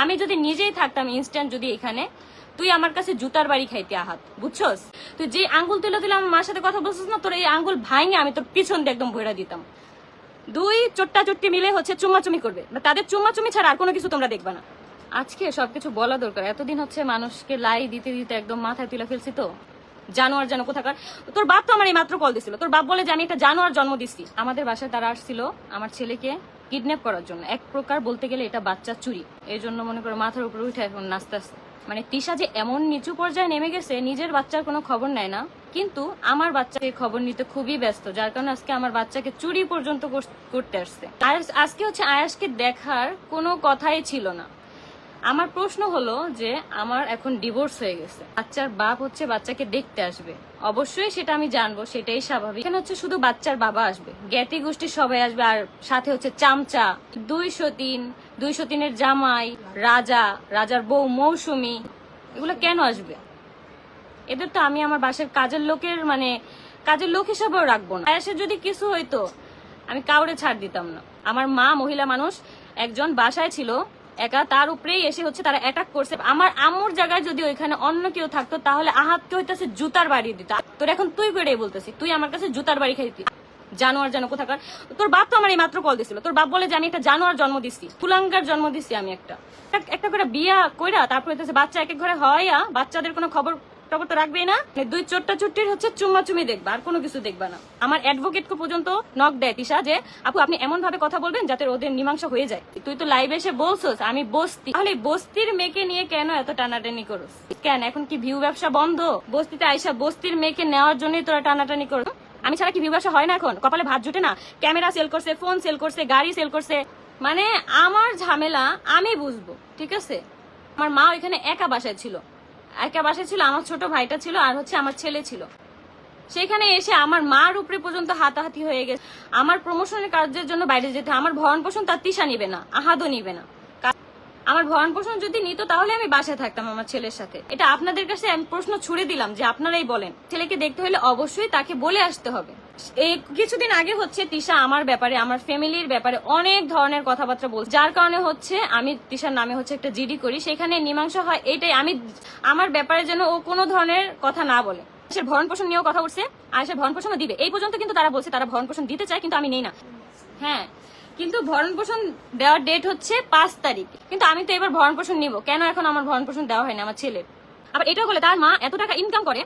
আমি যদি নিজেই থাকতাম ইনস্ট্যান্ট যদি এখানে, তুই আমার কাছে জুতার বাড়ি খাইতে আহাত, বুঝছস? তুই যে আঙ্গুল তুলে আমার মার সাথে কথা বলছিস না, তোর এই আঙ্গুল ভাঙে আমি তোর পিছন দিয়ে একদম ভইরা দিতাম। দুই চোট্টা চুট্টি মিলে হচ্ছে চুম্মাচুমি করবে, তাদের চুম্মাচুমি ছাড়া আর কোনো কিছু তোমরা দেখবা না। আজকে সবকিছু বলা দরকার। এতদিন হচ্ছে মানুষকে লাই দিতে দিতে একদম মাথায় তুলে ফেলছি তো। জানোয়ার যেন কোথাকার। তোর বাপ তো আমার এই মাত্র কল দিছিল, তোর বাপ বলে যে আমি একটা জানোয়ার জন্ম দিচ্ছি। আমাদের বাসায় তারা আসছিল আমার ছেলেকে কিডন্যাপ করার জন্য। এক প্রকার বলতে গেলে এটা বাচ্চা চুরি। এই জন্য মনে করো মাথার উপরে উঠে এখন নাচতে আসছে। মানে তিশা যে এমন নিচু পর্যায়ে নেমে গেছে, নিজের বাচ্চার কোনো খবর নেয় না, কিন্তু আমার বাচ্চাকে খবর নিতে খুবই ব্যস্ত, যার কারণে আজকে আমার বাচ্চাকে চুরি পর্যন্ত করতে আসছে। আজকে হচ্ছে আয়াসকে দেখার কোনো কথাই ছিল না। আমার প্রশ্ন হলো যে আমার এখন ডিভোর্স হয়ে গেছে, বাচ্চার বাপ হচ্ছে বাচ্চাকে দেখতে আসবে, অবশ্যই সেটা আমি জানবো, সেটাই স্বাভাবিক। এখানে হচ্ছে শুধু বাচ্চার বাবা আসবে, জ্ঞাতি গোষ্ঠীর সবাই আসবে, আর সাথে হচ্ছে চামচা, 203 জামাই, রাজার বউ মৌসুমী, এগুলো কেন আসবে? এদের তো আমি আমার বাসার কাজের লোক হিসাবেও রাখবো না। আয়াসের যদি কিছু হইতো আমি কাউরে ছাড় দিতাম না। আমার মা মহিলা মানুষ একজন বাসায় ছিল একা, তার উপরেই এসে হচ্ছে তারা অ্যাটাক করছে। আমার আম্মুর জায়গায় যদি ওইখানে অন্য কেউ থাকতো তাহলে আহাতকে হইতেছে জুতার বাড়ি দিত। তোর এখন তুই করে বলতেছি, তুই আমার কাছে জুতার বাড়ি খাইতি, জানোয়ার যেন কোথাকার। তোর বাপ তো আমার এই মাত্র কল দিছিল, তোর বাপ বলে যে আমি একটা জানোয়ার জন্ম দিচ্ছি, কুলাঙ্গার জন্ম দিচ্ছি আমি একটা করে বিয়া কইরা তারপর হইতেছে বাচ্চা এক এক ঘরে হইয়া বাচ্চাদের কোনো খবর তো রাখবেই না। দুই চোট্টা চুট্টির হচ্ছে চুম্মাচুমি দেখবা, আর কোনো কিছু দেখবা না। আমার অ্যাডভোকেটকে পর্যন্ত নক দেয় তিশা যে আপু আপনি এমন ভাবে কথা বলবেন যাতে ওদের মীমাংসা হয়ে যায়। তুই তো লাইভে এসে বলছস আমি বস্তি, তাহলে বস্তির মেয়েকে নিয়ে কেন এত টানাটানি করস? কেন এখন কি ভিউ ব্যবসা বন্ধ? বস্তিতে আইসা বস্তির মেয়েকে নেওয়ার জন্যই তোরা টানাটানি করস? আমি ছাড়া কি ভিউ ব্যবসা হয় না? এখন কপালে ভাত জুটে না? ক্যামেরা সেল করছে, ফোন সেল করছে, গাড়ি সেল করছে। মানে আমার ঝামেলা আমি বুঝবো, ঠিক আছে? আমার মা ওইখানে একা বাসায় ছিল, আমার ছোট ভাইটা ছিল, আর হচ্ছে আমার ছেলে ছিল। সেখানে এসে আমার মার উপরে পর্যন্ত হাতাহাতি হয়ে গেছে। আমার প্রমোশনের কাজের জন্য বাইরে যেতে, আমার ভরণ পোষণ তার তিশা নিবে না, আহাদও নিবে না। আমার ভরণ পোষণ যদি নিত তাহলে আমি বাসায় থাকতাম আমার ছেলের সাথে। এটা আপনাদের কাছে আমি প্রশ্ন ছুড়ে দিলাম যে আপনারাই বলেন। ছেলেকে দেখতে হলে অবশ্যই তাকে বলে আসতে হবে। এই কিছুদিন আগে হচ্ছে তিশা আমার ব্যাপারে, আমার ফ্যামিলির ব্যাপারে অনেক ধরনের কথাবার্তা বলছে, যার কারণে হচ্ছে আমি তিশার নামে হচ্ছে একটা জিডি করি, সেখানে মীমাংসা হয়। এইটাই আমি আমার ব্যাপারে যেন ও কোনো ধরনের কথা না বলে। সে ভরণ পোষণ নিয়েও কথা বলছে, আর সে ভরণ পোষণও দিবে। এই পর্যন্ত কিন্তু তারা বলছে তারা ভরণ পোষণ দিতে চায়, কিন্তু আমি নেই না। হ্যাঁ, কিন্তু ভরণ পোষণ দেওয়ার ডেট হচ্ছে 5 তারিখ, কিন্তু আমি তো এবার ভরণ পোষণ নিব। কেন এখন আমার ভরণ পোষণ দেওয়া হয়নি আমার ছেলের? আবার এটাও বলে তার মা এত টাকা ইনকাম করে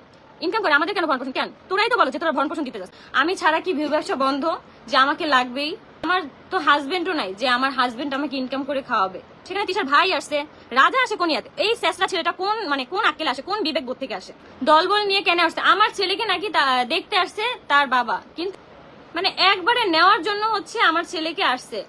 আমাদের কেন ভরণ পোষণ? কেন তোরাই তো বলো যে তোরা ভরণ পোষণ দিতে চাস। আমি ছাড়া কি ভিউ ব্যবসা বন্ধ যে আমাকে লাগবেই? আমার তো হাজবেন্ডও নাই যে আমার হাজবেন্ড আমাকে ইনকাম করে খাওয়াবে। সেখানে তিশার ভাই আসছে, রাজা আসে কোন ইয়াতে? এই শেষরা ছেলেটা কোন আক্কেলে আসে, কোন বিবেক বোধ থেকে আসে? দলবল নিয়ে কেন আসছে? আমার ছেলেকে নাকি দেখতে আসছে তার বাবা, কিন্তু মানে একবারে নেওয়ার জন্য হচ্ছে আমার ছেলেকে আসছে।